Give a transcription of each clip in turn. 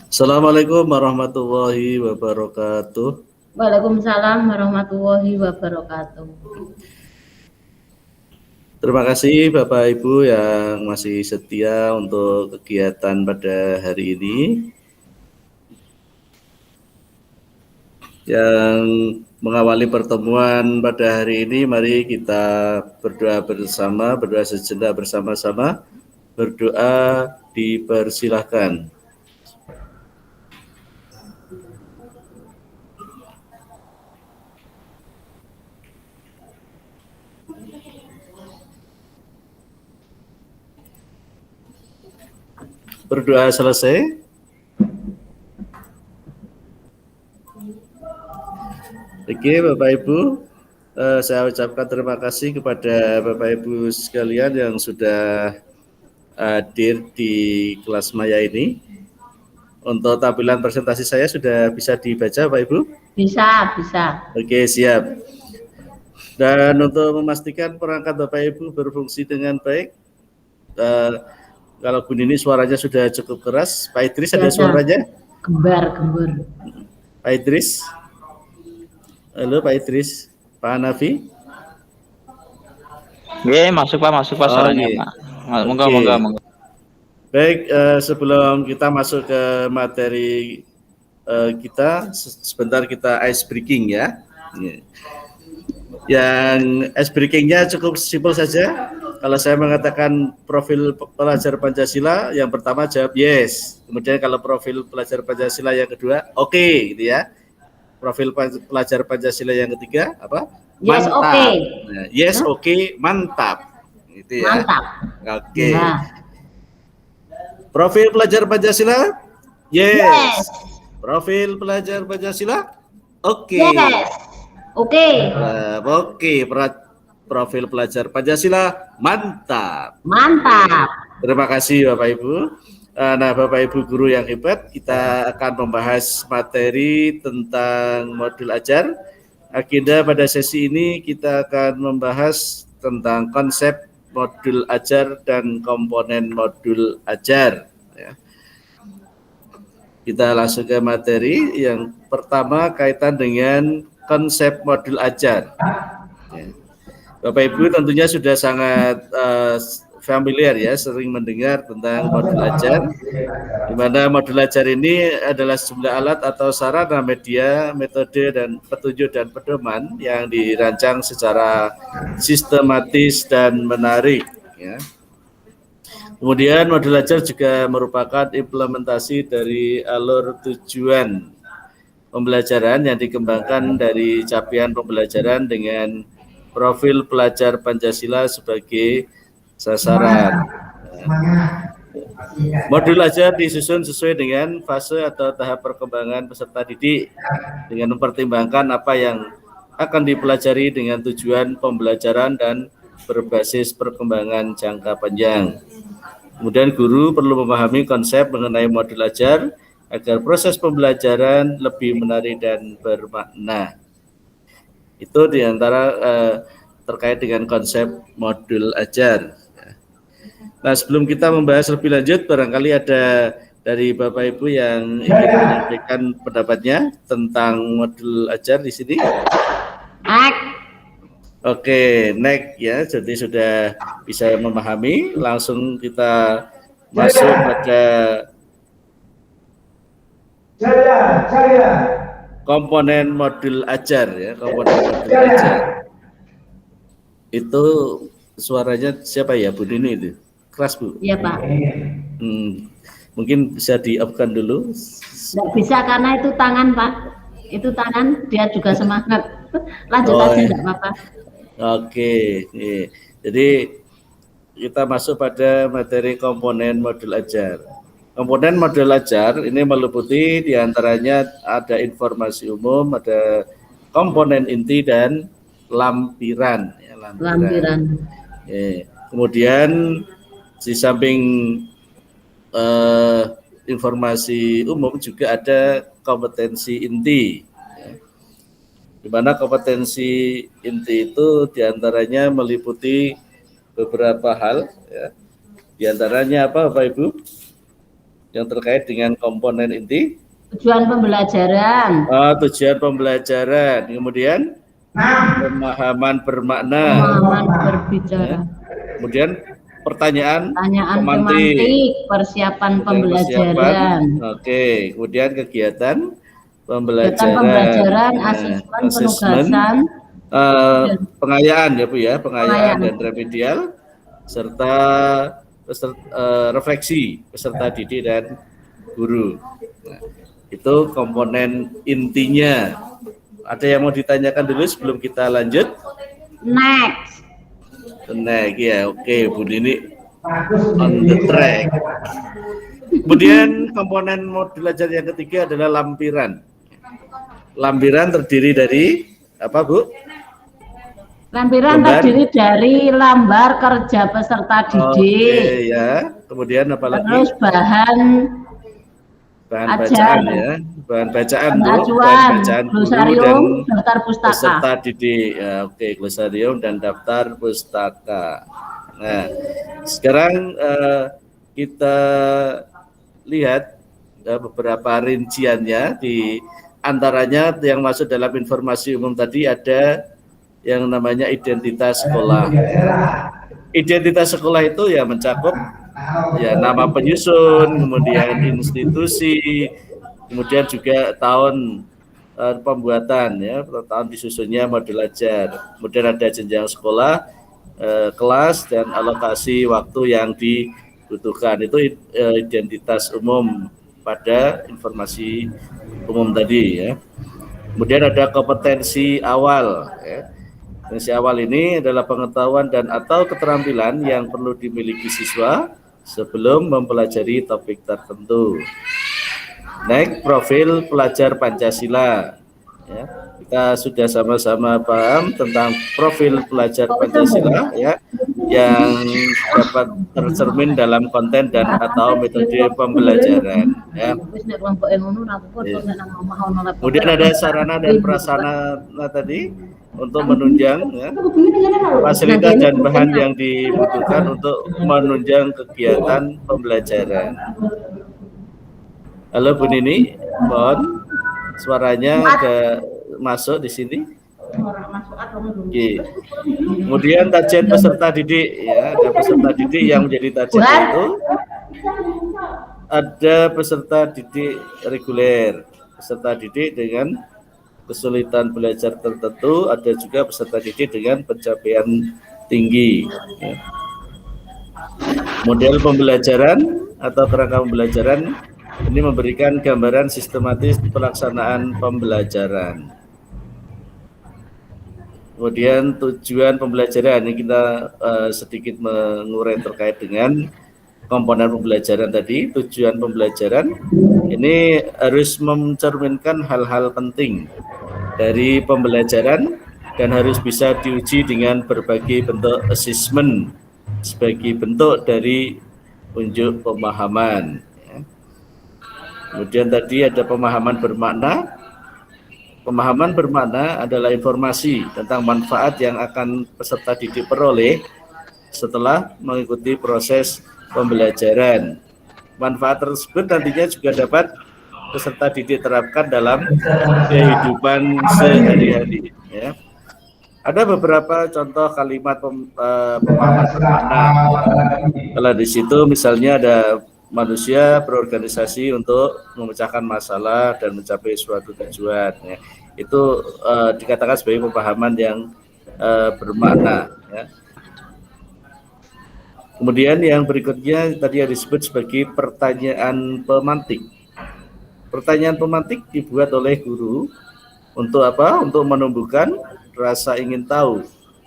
Assalamualaikum warahmatullahi wabarakatuh. Waalaikumsalam warahmatullahi wabarakatuh. Terima kasih Bapak Ibu yang masih setia untuk kegiatan pada hari ini. Yang mengawali pertemuan pada hari ini, mari kita berdoa bersama, berdoa sejenak bersama-sama. Berdoa dipersilahkan. Berdoa selesai. Oke Bapak Ibu, saya ucapkan terima kasih kepada Bapak Ibu sekalian yang sudah hadir di kelas Maya ini. Untuk tampilan presentasi saya sudah bisa dibaca Bapak Ibu? Bisa. Oke, siap. Dan untuk memastikan perangkat Bapak Ibu berfungsi dengan baik, kalau Bu Nini suaranya sudah cukup keras, Pak Idris ada suaranya? Gembur. Pak Idris? Halo Pak Idris, Pak Hanafi? Oke, masuk Pak suaranya okay. Pak. Monggo. Baik, sebelum kita masuk ke materi kita, sebentar kita ice breaking ya. Yang ice breakingnya cukup simpel saja. Kalau saya mengatakan profil pelajar Pancasila, yang pertama jawab yes. Kemudian kalau profil pelajar Pancasila yang kedua, oke, gitu ya. Profil pelajar Pancasila yang ketiga apa? Yes, mantap. Okay. Nah, yes, oke, mantap. Gitu ya. Mantap. Oke. Ya. Profil pelajar Pancasila? Yes. Profil pelajar Pancasila? Oke. Yes. Oke. Oke, profil pelajar Pancasila mantap. Terima kasih Bapak Ibu. Nah, Bapak Ibu guru yang hebat, kita akan membahas materi tentang modul ajar. Agenda pada sesi ini kita akan membahas tentang konsep modul ajar dan komponen modul ajar. Ya. Kita langsung ke materi. Yang pertama kaitan dengan konsep modul ajar. Ya. Bapak Ibu tentunya sudah sangat familiar ya, sering mendengar tentang modul ajar, di mana modul ajar ini adalah sejumlah alat atau sarana, media, metode, dan petunjuk dan pedoman yang dirancang secara sistematis dan menarik. Ya. Kemudian modul ajar juga merupakan implementasi dari alur tujuan pembelajaran yang dikembangkan dari capaian pembelajaran dengan profil pelajar Pancasila sebagai sasaran. Modul ajar disusun sesuai dengan fase atau tahap perkembangan peserta didik dengan mempertimbangkan apa yang akan dipelajari dengan tujuan pembelajaran dan berbasis perkembangan jangka panjang. Kemudian guru perlu memahami konsep mengenai modul ajar agar proses pembelajaran lebih menarik dan bermakna. Itu diantara terkait dengan konsep modul ajar. Nah, sebelum kita membahas lebih lanjut, barangkali ada dari Bapak Ibu yang ingin menyampaikan pendapatnya tentang modul ajar di sini. Oke, next ya, jadi sudah bisa memahami. Langsung kita masuk pada komponen modul ajar ya, komponen modul ajar. Itu suaranya siapa ya, Bu Dini itu? Keras Bu? Iya Pak. Mungkin bisa di-off-kan dulu. Nggak bisa karena itu tangan Pak. Itu tangan, dia juga semangat. Lanjut aja enggak apa-apa. Oke. Jadi kita masuk pada materi komponen modul ajar. Komponen modul ajar ini meliputi diantaranya ada informasi umum, ada komponen inti dan lampiran. Ya, lampiran. Kemudian di samping informasi umum juga ada kompetensi inti. Ya. Di mana kompetensi inti itu diantaranya meliputi beberapa hal. Ya. Di antaranya apa Bapak Ibu? Yang terkait dengan komponen inti? Tujuan pembelajaran. Tujuan pembelajaran. Kemudian pemahaman bermakna. Pemahaman berbicara. Kemudian pertanyaan pemantik, persiapan pembelajaran. Oke, kemudian kegiatan pembelajaran, asesmen, penugasan, pengayaan ya Bu ya, pengayaan dan remedial serta refleksi peserta didik dan guru. Nah, itu komponen intinya. Ada yang mau ditanyakan dulu sebelum kita lanjut? Next ya, oke Bu Nini on the track. Kemudian komponen modul ajar yang ketiga adalah lampiran. Lampiran terdiri dari apa Bu? Lampiran terdiri dari lambar kerja peserta didik. Oke ya. Kemudian apa lagi? Terus bahan bacaan ya, bahan bacaan Bu, bahan bacaan guru dan daftar pustaka. Peserta didik. Ya, oke, glosarium dan daftar pustaka. Nah, sekarang kita lihat beberapa rinciannya. Di antaranya yang masuk dalam informasi umum tadi ada yang namanya identitas sekolah. Identitas sekolah itu ya mencakup ya nama penyusun, kemudian institusi, kemudian juga tahun pembuatan ya, tahun disusunnya modul ajar. Kemudian ada jenjang sekolah, kelas dan alokasi waktu yang dibutuhkan. Itu identitas umum pada informasi umum tadi ya. Kemudian ada kompetensi awal ya. Kompetensi awal ini adalah pengetahuan dan atau keterampilan yang perlu dimiliki siswa sebelum mempelajari topik tertentu. Next, profil pelajar Pancasila. Ya, kita sudah sama-sama paham tentang profil pelajar Pancasila ya, yang dapat tercermin dalam konten dan atau metode pembelajaran. Ya. Kemudian ada sarana dan prasarana tadi untuk menunjang ya, fasilitas dan bahan yang dibutuhkan untuk menunjang kegiatan pembelajaran. Halo Bu Nini, mohon suaranya ada masuk di sini. Oke. Kemudian tajian peserta didik ya, ada peserta didik yang menjadi tajian itu ada peserta didik reguler, peserta didik dengan kesulitan belajar tertentu, ada juga peserta didik dengan pencapaian tinggi. Ya. Model pembelajaran atau kerangka pembelajaran ini memberikan gambaran sistematis pelaksanaan pembelajaran. Kemudian tujuan pembelajaran ini kita sedikit mengurai terkait dengan komponen pembelajaran tadi. Tujuan pembelajaran ini harus mencerminkan hal-hal penting dari pembelajaran dan harus bisa diuji dengan berbagai bentuk asesmen sebagai bentuk dari unjuk pemahaman. Kemudian tadi ada pemahaman bermakna. Pemahaman bermakna adalah informasi tentang manfaat yang akan peserta didik peroleh setelah mengikuti proses pembelajaran. Manfaat tersebut nantinya juga dapat peserta didik terapkan dalam kehidupan sehari-hari. Ya. Ada beberapa contoh kalimat pemahaman bermakna. Kalau di situ misalnya ada manusia berorganisasi untuk memecahkan masalah dan mencapai suatu tujuan. Ya. Itu dikatakan sebagai pemahaman yang bermakna. Ya. Kemudian yang berikutnya tadi yang disebut sebagai pertanyaan pemantik. Pertanyaan pemantik dibuat oleh guru untuk apa? Untuk menumbuhkan rasa ingin tahu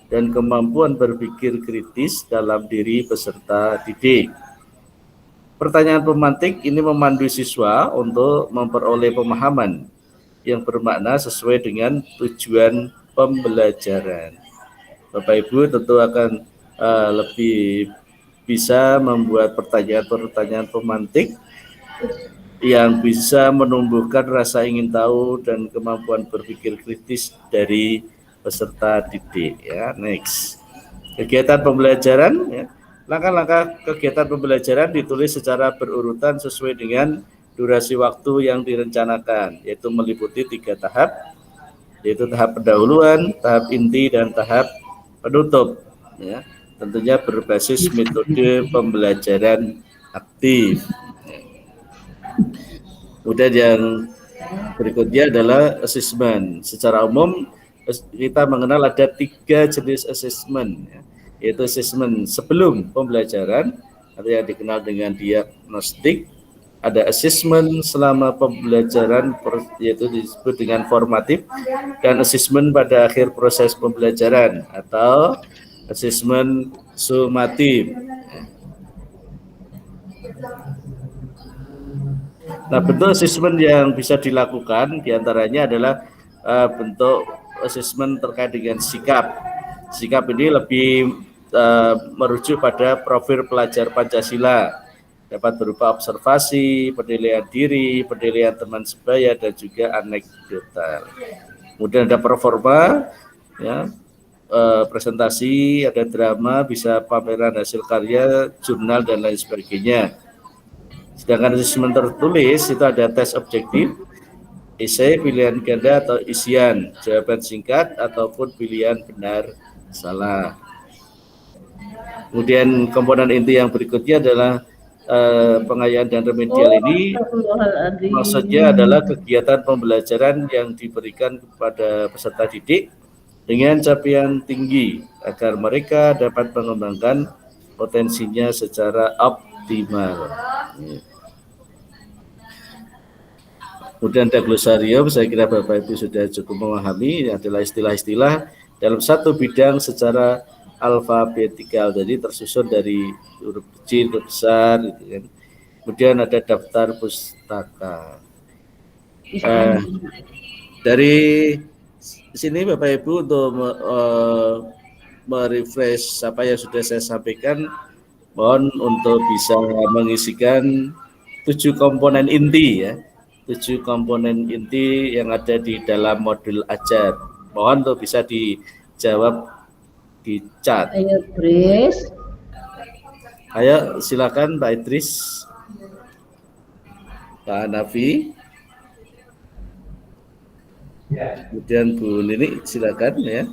dan kemampuan berpikir kritis dalam diri peserta didik. Pertanyaan pemantik ini memandu siswa untuk memperoleh pemahaman yang bermakna sesuai dengan tujuan pembelajaran. Bapak Ibu tentu akan lebih bisa membuat pertanyaan-pertanyaan pemantik yang bisa menumbuhkan rasa ingin tahu dan kemampuan berpikir kritis dari peserta didik. Ya, next. Kegiatan pembelajaran ya, Langkah-langkah kegiatan pembelajaran ditulis secara berurutan sesuai dengan durasi waktu yang direncanakan, yaitu meliputi 3 tahap, yaitu tahap pendahuluan, tahap inti, dan tahap penutup. Ya, tentunya berbasis metode pembelajaran aktif. Kemudian yang berikutnya adalah assessment. Secara umum kita mengenal ada 3 jenis assessment, ya, yaitu assessment sebelum pembelajaran atau yang dikenal dengan diagnostik, ada assessment selama pembelajaran yaitu disebut dengan formatif, dan assessment pada akhir proses pembelajaran atau assessment sumatif. Nah, bentuk asesmen yang bisa dilakukan diantaranya adalah bentuk asesmen terkait dengan sikap. Sikap ini lebih merujuk pada profil pelajar Pancasila, dapat berupa observasi, penilaian diri, penilaian teman sebaya, dan juga anekdotal. Kemudian ada performa, ya, presentasi, ada drama, bisa pameran hasil karya, jurnal, dan lain sebagainya. Sedangkan asesmen tertulis itu ada tes objektif, esai, pilihan ganda atau isian, jawaban singkat ataupun pilihan benar salah. Kemudian komponen inti yang berikutnya adalah pengayaan dan remedial ini maksudnya adalah kegiatan pembelajaran yang diberikan kepada peserta didik dengan capaian tinggi agar mereka dapat mengembangkan potensinya secara optimal. Kemudian ada glosarium, saya kira Bapak Ibu sudah cukup memahami, ini adalah istilah-istilah dalam satu bidang secara alfabetikal, jadi tersusun dari huruf kecil ke besar, gitu kan. Kemudian ada daftar pustaka. Dari sini Bapak Ibu untuk merefresh apa yang sudah saya sampaikan, mohon untuk bisa mengisikan 7 komponen inti, ya. 7 komponen inti yang ada di dalam modul ajar. Mohon untuk bisa dijawab di chat. Ayo, Idris. Ayo, silakan Pak Idris. Pak Hanafi. Kemudian Bu Nini, silakan ya.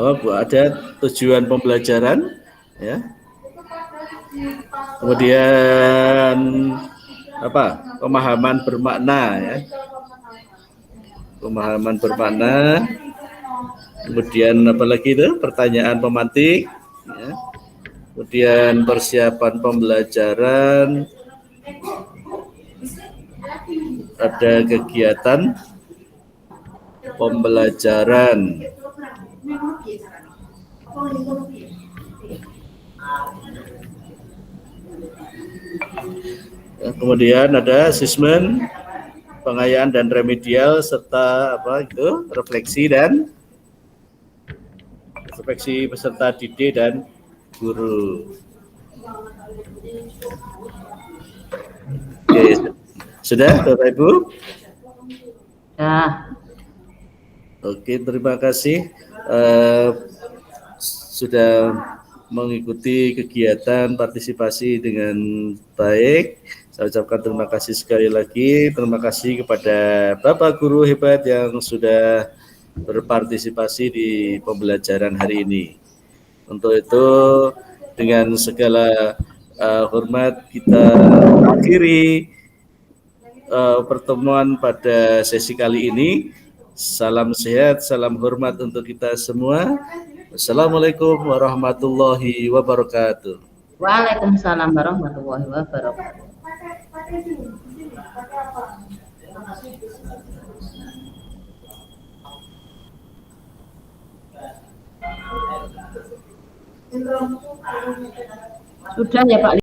Oh, Bu, ada tujuan pembelajaran, ya. Kemudian apa? Pemahaman bermakna, ya. Pemahaman bermakna. Kemudian apa lagi itu? Pertanyaan pemantik, ya. Kemudian persiapan pembelajaran, ada kegiatan pembelajaran, ya, kemudian ada asesmen, pengayaan dan remedial, serta apa itu refleksi peserta didik dan guru. Oke, sudah Bapak Ibu? Ya. Oke, terima kasih sudah mengikuti kegiatan partisipasi dengan baik. Saya ucapkan terima kasih sekali lagi. Terima kasih kepada Bapak Guru hebat yang sudah berpartisipasi di pembelajaran hari ini. Untuk itu, dengan segala hormat kita akhiri pertemuan pada sesi kali ini. Salam sehat, salam hormat untuk kita semua. Wassalamualaikum warahmatullahi wabarakatuh. Waalaikumsalam warahmatullahi wabarakatuh. Sudah ya Pak.